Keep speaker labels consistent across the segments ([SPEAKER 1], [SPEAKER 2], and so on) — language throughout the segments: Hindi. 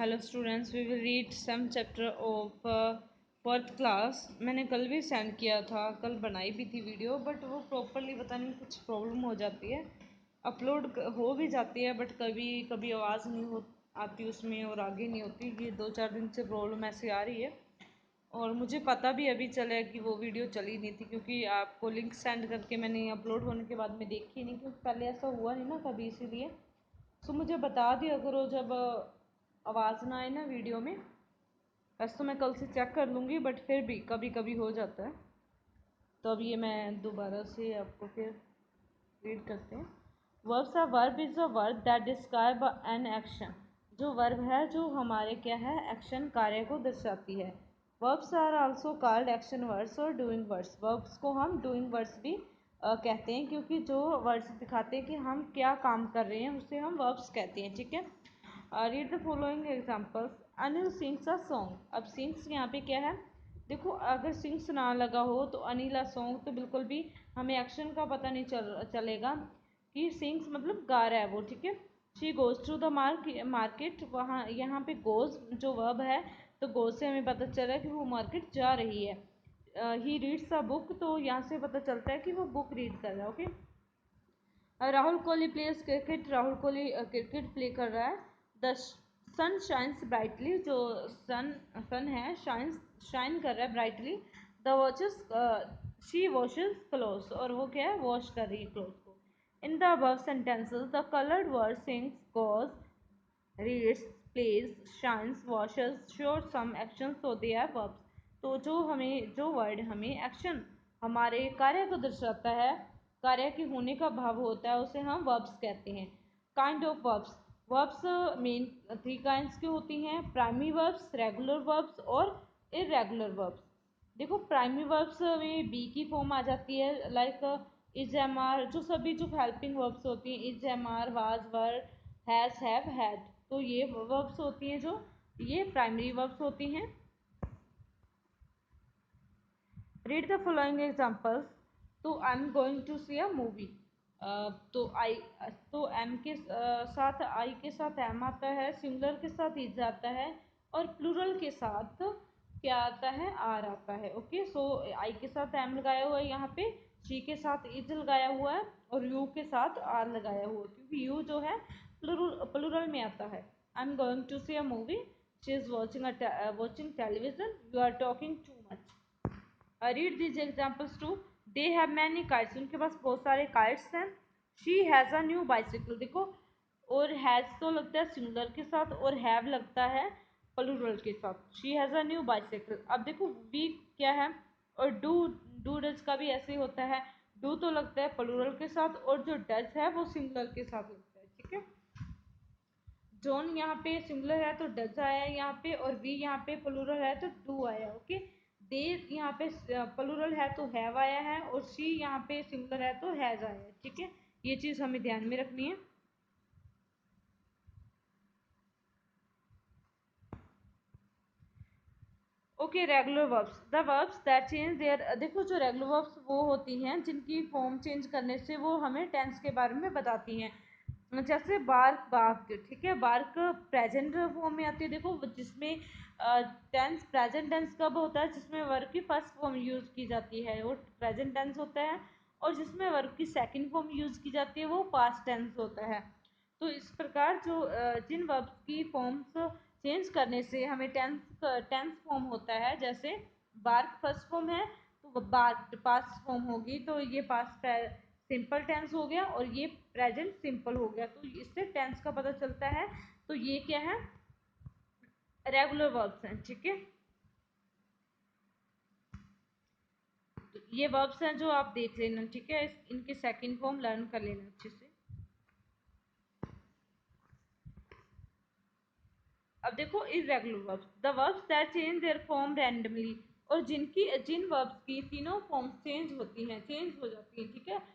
[SPEAKER 1] Hello students, we will read some chapter of fourth class. मैंने कल भी सेंड किया था, कल बनाई भी थी वीडियो, बट वो प्रॉपरली पता नहीं कुछ प्रॉब्लम हो जाती है। अपलोड हो भी जाती है बट कभी कभी आवाज़ नहीं हो आती उसमें और आगे नहीं होती। ये 2-4 दिन से प्रॉब्लम ऐसे आ रही है और मुझे पता भी अभी चला कि वो वीडियो चली नहीं थी, क्योंकि आपको लिंक सेंड करके मैंने अपलोड होने के बाद में देखी नहीं, क्योंकि पहले ऐसा हुआ नहीं ना कभी, इसीलिए। सो मुझे बता दिया करो जब आवाज़ ना आए ना वीडियो में। वैसे तो मैं कल से चेक कर लूँगी बट फिर भी कभी कभी हो जाता है, तो अब ये मैं दोबारा से आपको फिर रीड करते हैं। Verbs are verb is a word that describe an action. जो वर्ब है जो हमारे क्या है, एक्शन कार्य को दर्शाती है। Verbs are also called action words और डूइंग वर्ड्स। वर्ब्स को हम डूइंग वर्ड्स भी कहते हैं, क्योंकि जो वर्ड्स दिखाते हैं कि हम क्या काम कर रहे हैं उसे हम वर्ब्स कहते हैं। ठीक है, read the following examples. Anil sings a song. अब सिंग्स यहाँ पे क्या है, देखो अगर सिंग्स ना लगा हो तो अनिल अ सॉन्ग तो बिल्कुल भी हमें एक्शन का पता नहीं चलेगा कि सिंग्स मतलब गा रहा है वो। ठीक है, she goes to the market. वहाँ यहाँ पे गोज जो वर्ब है, तो गोज से हमें पता चला कि वो मार्केट जा रही है। ही रीड्स अ बुक, तो यहाँ से पता चलता है कि वो बुक रीड कर रहा है। Okay, Rahul Kohli players cricket. Rahul Kohli cricket play कर रहा है। The sun shines brightly. जो सन है शाइन कर रहा है brightly. The watches she washes clothes, और वो क्या है, वॉश कर रही है क्लोथ को। In the above sentences the coloured word sings, goes, reads, plays, shines, washes show some action, so they are verbs. तो जो वर्ड हमें एक्शन, हमारे कार्य को दर्शाता है, कार्य के होने का भाव होता है, उसे हम वर्ब्स कहते हैं। Kind of verbs. Verbs main 3 kinds की होती हैं: प्राइमरी वर्ब्स, रेगुलर वर्ब्स और इरेगुलर वर्ब्स। देखो प्राइमरी वर्ब्स में बी की फॉर्म आ जाती है, लाइक इज, एम, आर। जो सभी जो हेल्पिंग वर्ब्स होती हैं, is, am, are, was, were, has, have, had, तो ये वर्ब्स होती हैं, जो ये प्राइमरी वर्ब्स होती हैं। Read the following examples. तो I am going to see a movie. तो आई, तो एम के साथ, आई के साथ एम आता है, सिंगुलर के साथ इज आता है, और प्लूरल के साथ क्या आता है, आर आता है। ओके, सो आई के साथ एम लगाया हुआ है यहाँ पे, शी के साथ इज लगाया हुआ है, और यू के साथ आर लगाया हुआ है, क्योंकि यू जो है प्लूरल में आता है। I am going to see a movie, she is watching television, you are talking too much. Read this examples too. They have many kites. उनके पास बहुत सारे काइट्स हैं। She has a new bicycle. देखो, और हैज़ तो लगता है सिंगुलर के साथ, और हैव लगता है प्लूरल के साथ। She has a new bicycle. अब देखो वी क्या है, और डू डज का भी ऐसे ही होता है। डू तो लगता है प्लूरल के साथ, और जो डज है वो सिंगुलर के साथ लगता है। ठीक है, जॉन यहाँ पे सिंगुलर है तो डज आया है यहाँ पे, और वी यहाँ पे प्लूरल है तो डू आया। ओके, दे यहाँ पे प्लूरल है तो हैव आया है, और शी यहाँ पे सिंगुलर है तो हैज आया है। ठीक है, ये चीज़ हमें ध्यान में रखनी है। Okay, regular verbs. The verbs that change their. देखो जो रेगुलर वर्ब्स वो होती हैं जिनकी फॉर्म चेंज करने से वो हमें टेंस के बारे में बताती हैं। जैसे बार्क, बार्क। ठीक है, बार्क प्रेजेंट फॉर्म में आती है। देखो जिसमें टेंस, प्रेजेंट टेंस कब होता है, जिसमें वर्ब की फर्स्ट फॉर्म यूज की जाती है वो प्रेजेंट टेंस होता है, और जिसमें वर्ब की सेकंड फॉर्म यूज की जाती है वो पास्ट टेंस होता है। तो इस प्रकार जो जिन वर्ब्स की फॉर्म्स चेंज करने से हमें टेंस फॉर्म होता है, जैसे बार्क फर्स्ट फॉर्म है तो बार्क पास्ट फॉर्म होगी, तो ये पास्ट सिंपल टेंस हो गया, और ये प्रेजेंट सिंपल हो गया, तो इससे टेंस का पता चलता है। तो ये क्या है, रेगुलर वर्ब्स हैं। ठीक है, तो ये वर्ब्स हैं जो आप देख लेना। ठीक है, इनके सेकंड फॉर्म लर्न कर लेना अच्छे से। अब देखो irregular verbs. The verbs that change their form randomly. और जिन वर्ब्स की तीनों फॉर्म चेंज होती हैं, चेंज हो जाती हैं। ठीक है,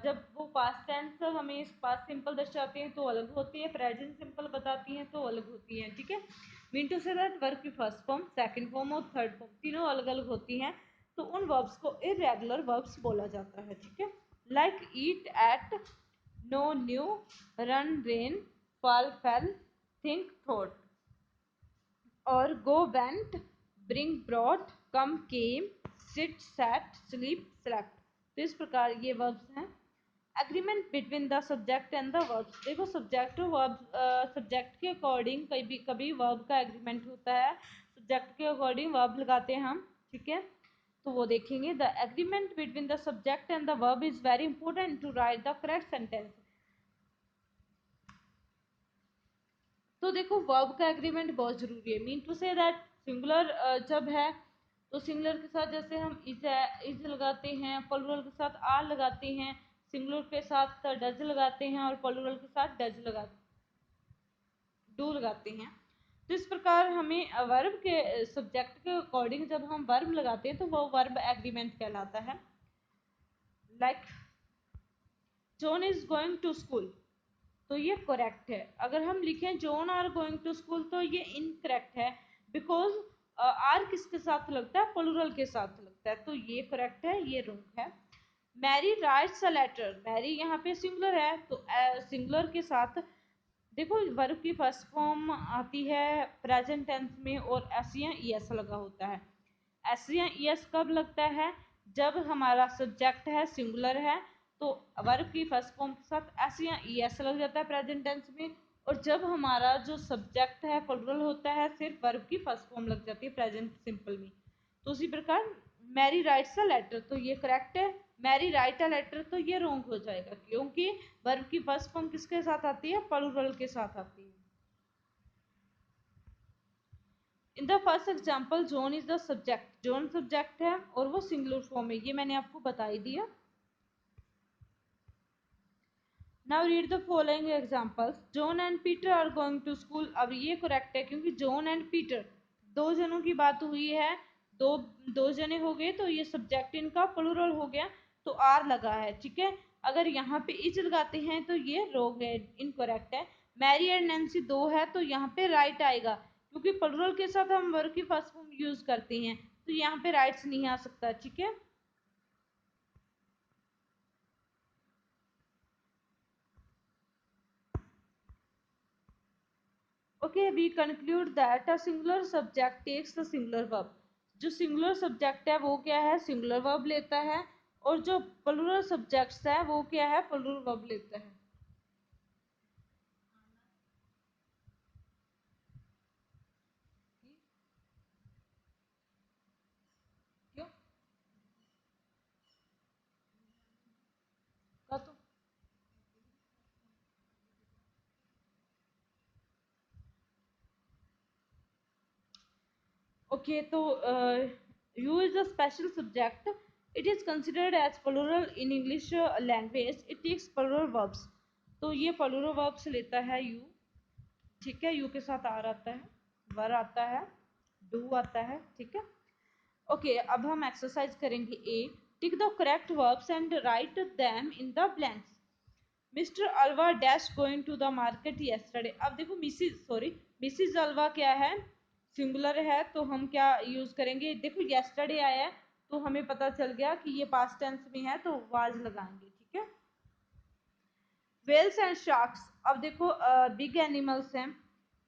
[SPEAKER 1] जब वो पास्ट टेंस हमें पास्ट सिंपल दर्शाते हैं तो अलग होती है, प्रेजेंट सिंपल बताती हैं तो अलग होती हैं। ठीक है, mean to say that verb की फर्स्ट फॉर्म, सेकंड फॉर्म और थर्ड फॉर्म तीनों अलग अलग होती हैं, तो उन वर्ब्स को इरेगुलर वर्ब्स बोला जाता है। ठीक है, like eat, ate, know, knew, run, ran, fall, fell, think, thought. और go went, bring brought, come came, sit sat, sleep slept। तो इस प्रकार ये verbs हैं। Agreement between the subject and the verb. देखो सब्जेक्ट और वर्ब, सब्जेक्ट के अकॉर्डिंग कभी कभी वर्ब का एग्रीमेंट होता है, सब्जेक्ट के अकॉर्डिंग वर्ब लगाते हैं हम, ठीक है। तो वो देखेंगे। The agreement between the subject and the verb is very important to write the correct sentence. तो देखो वर्ब का एग्रीमेंट बहुत जरूरी है। Mean to say that singular जब है तो सिंगुलर के साथ जैसे हम इज लगाते हैं, प्लूरल के साथ आर लगाते हैं, सिंगुलर के साथ डज लगाते हैं और प्लूरल के साथ डू लगाते हैं। तो इस प्रकार हमें वर्ब के सब्जेक्ट के अकॉर्डिंग जब हम वर्ब लगाते हैं तो वो वर्ब एग्रीमेंट कहलाता है। Like John is going to school, तो ये करेक्ट है। अगर हम लिखें John are going to school तो ये इनकरेक्ट है, बिकॉज आर किसके साथ लगता है, प्लूरल के साथ लगता है, तो ये करेक्ट है, ये रॉन्ग है। Mary writes a letter, Mary यहाँ पे सिंगुलर है तो सिंगुलर के साथ देखो वर्ब की फर्स्ट फॉर्म आती है प्रेजेंट टेंस में और एस या ईएस लगा होता है। एस या ईएस कब लगता है, जब हमारा सब्जेक्ट है सिंगुलर है तो वर्ब की फर्स्ट फॉर्म के साथ एस या ईएस लग जाता है प्रेजेंट टेंस में, और जब हमारा जो सब्जेक्ट है प्लूरल होता है सिर्फ वर्ब की फर्स्ट फॉर्म लग जाती है प्रेजेंट सिंपल में। तो उसी प्रकार मैरी राइट्स अ लेटर, तो ये करेक्ट है। मैरी राइट अ लेटर, तो ये रॉन्ग हो जाएगा क्योंकि वर्ब की फर्स्ट फॉर्म किसके साथ आती है, प्लूरल के साथ आती है। In the first example John is the subject, John subject है और वो सिंगुलर फॉर्म है, ये मैंने आपको बता ही दिया। Now read the following examples. John and Peter are going to school, अब ये करेक्ट है क्योंकि जॉन एंड पीटर दो जनों की बात हुई है, दो दो जने हो गए तो ये सब्जेक्ट इनका प्लूरल हो गया तो आर लगा है, ठीक है। अगर यहाँ पे इज लगाते हैं तो ये रॉन्ग है, इनकरेक्ट है। मैरी एंड नैन्सी दो है तो यहाँ पे राइट आएगा क्योंकि प्लूरल के साथ हम वर्ब की फर्स्ट फॉर्म यूज करते हैं, तो यहाँ पे राइट्स नहीं आ सकता, ठीक है। Okay, we conclude that a singular subject takes the singular verb। जो सिंगुलर सब्जेक्ट है वो क्या है, सिंगुलर वर्ब लेता है, और जो प्लूरल सब्जेक्ट्स है वो क्या है, प्लूरल वर्ब लेता है। क्यों का तो ओके तो you is a special subject, it is considered as plural in English language, it takes plural verbs. तो ये प्लूरल वर्ब्स लेता है यू, ठीक है। यू के साथ आर आता है, वर आता है, डू आता है, ठीक है। ओके अब हम एक्सरसाइज करेंगे। A, tick the correct verbs and write them in the blanks. Mister Alva dash going to the market yesterday. अब देखो मिसिज अल्वा क्या है, सिंगुलर है तो हम क्या यूज करेंगे, देखो यस्टरडे आया है तो हमें पता चल गया कि ये पास्ट टेंस में है तो वाज लगाएंगे, ठीक है। वेल्स एंड शार्क्स, अब देखो बिग एनिमल्स हैं,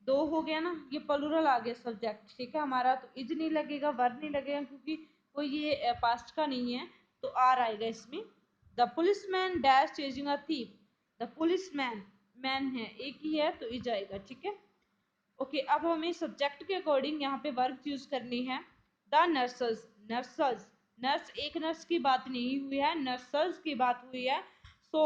[SPEAKER 1] दो हो गया ना, ये प्लूरल आ गया सब्जेक्ट, ठीक है हमारा, तो इज नहीं लगेगा, वर्ब नहीं लगेगा क्योंकि कोई ये पास्ट का नहीं है, तो आर आएगा इसमें। The police man dash chasing a thief, the police man, man है एक ही है तो इज आएगा, ठीक है। ओके अब हमें सब्जेक्ट के अकॉर्डिंग यहाँ पे वर्ब यूज करनी है। द नर्सेस, नर्सेस, नर्स एक नर्स की बात नहीं हुई है, नर्सेस की बात हुई है। सो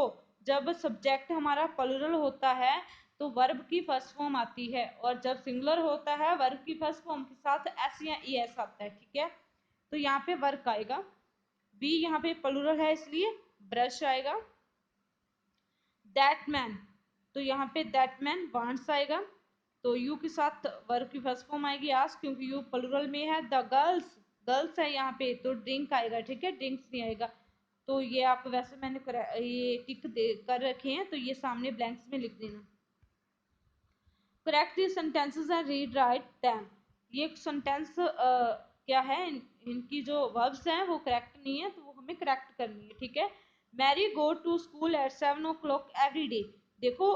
[SPEAKER 1] जब सब्जेक्ट हमारा प्लूरल होता है तो वर्ब की फर्स्ट फॉर्म आती है, और जब सिंगुलर होता है वर्ब की फर्स्ट फॉर्म के साथ एस या ई एस आता है, ठीक है। तो यहाँ पे वर्क आएगा। बी यहाँ पे प्लूरल है इसलिए ब्रश आएगा। दैट मैन, तो यहाँ पे दैट मैन वांट्स आएगा, तो यू के साथ वर्ब की फर्स्ट फॉर्म आएगी आस्क क्योंकि यू प्लूरल में है। द गर्ल्स, गर्ल्स है यहाँ पे तो ड्रिंक आएगा, ठीक है, ड्रिंक्स नहीं आएगा। तो ये आप वैसे मैंने ये टिक दे कर रखे हैं तो ये सामने ब्लैंक्स में लिख देना। Correct the sentences and read write them, ये सेंटेंस क्या है, इनकी जो वर्ब्स हैं वो करेक्ट नहीं है तो वो हमें करेक्ट करनी है, ठीक है। Mary go to school at 7 o'clock every day, देखो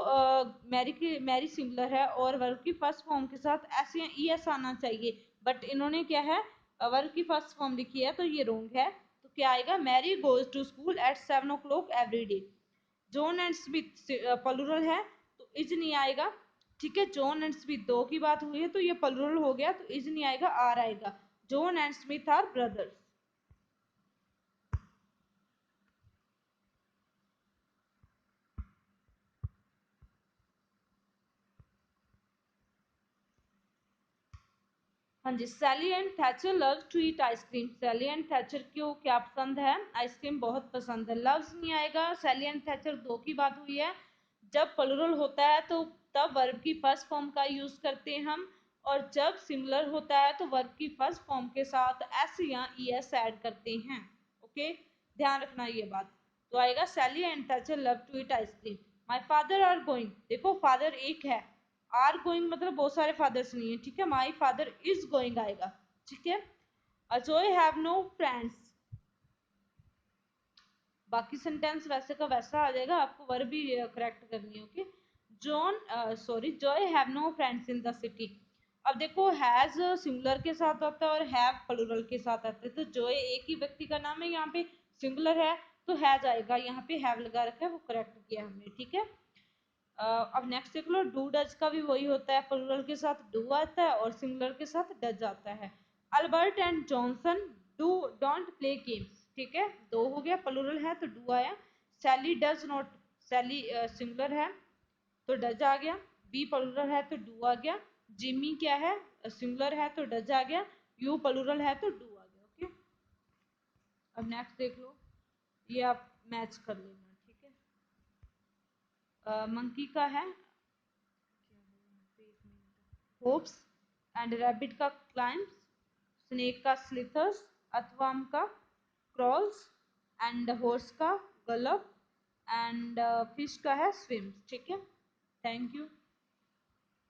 [SPEAKER 1] मैरी सिमिलर है और वर्ब की फर्स्ट फॉर्म के साथ एस या ई एस आना चाहिए, बट इन्होंने क्या है वर्ब की फर्स्ट फॉर्म लिखी है, तो ये रॉन्ग है। तो क्या आएगा, Mary goes to school at 7 o'clock every day. John and Smith plural है तो इज नहीं आएगा। ठीक है, जॉन एंड स्मिथ दो की बात हुई है तो ये प्लूरल हो गया, तो इज नहीं आएगा, आर आएगा। John and Smith are brothers. हाँ जी, Sally and Thatcher loves to eat ice cream. Sally and Thatcher को क्या पसंद है, आइसक्रीम बहुत पसंद है। लव्स नहीं आएगा, सैली एंड थैचर दो की बात हुई है। जब प्लूरल होता है तो तब वर्ब की फर्स्ट फॉर्म का यूज करते हैं हम, और जब सिमिलर होता है तो वर्ब की फर्स्ट फॉर्म के साथ एस या ई एस ऐड करते हैं। ओके, ध्यान रखना ये बात। तो आएगा Sally and Thatcher love to eat ice cream. My father are going, देखो फादर एक है, आर गोइंग मतलब बहुत सारे फादर्स नहीं है। ठीक है, माई फादर इज गोइंग आएगा। ठीक है, अजोय हैव नो फ्रेंड्स। बाकी सेंटेंस वैसे का वैसा आ जाएगा, आपको वर्ब भी करेक्ट करनी है। Okay, John sorry Joy have no friends in the city. अब देखो हैज सिंगुलर के साथ आता है और हैव प्लूरल के साथ आता है, तो जॉय एक ही व्यक्ति का नाम है, यहाँ पे सिंगुलर है तो हैज आएगा, यहाँ पे हैव लगा रखा है, वो करेक्ट किया हमने। ठीक है, अब नेक्स्ट देख लो, डू डज का भी वही होता है, प्लूरल के साथ डू आता है और सिंगुलर के साथ डज आता है। Albert and Johnson do don't play games. ठीक है, दो हो गया, प्लूरल है तो डू आया। सैली डज नॉट, सैली सिंगुलर है तो डज आ गया। बी प्लूरल है तो डू आ गया। जिमी क्या है, सिंगुलर है तो डज आ गया। यू प्लूरल है तो डू आ गया। ओके, अब नेक्स्ट देख लो, ये आप मैच कर लेना। ठीक है, मंकी का है होप्स, एंड रैबिट का क्लाइम्स, स्नेक का स्लिथर्स, अर्थवर्म का क्रॉल्स, एंड हॉर्स का गलप, एंड फिश का है स्विम्स। ठीक है, थैंक यू।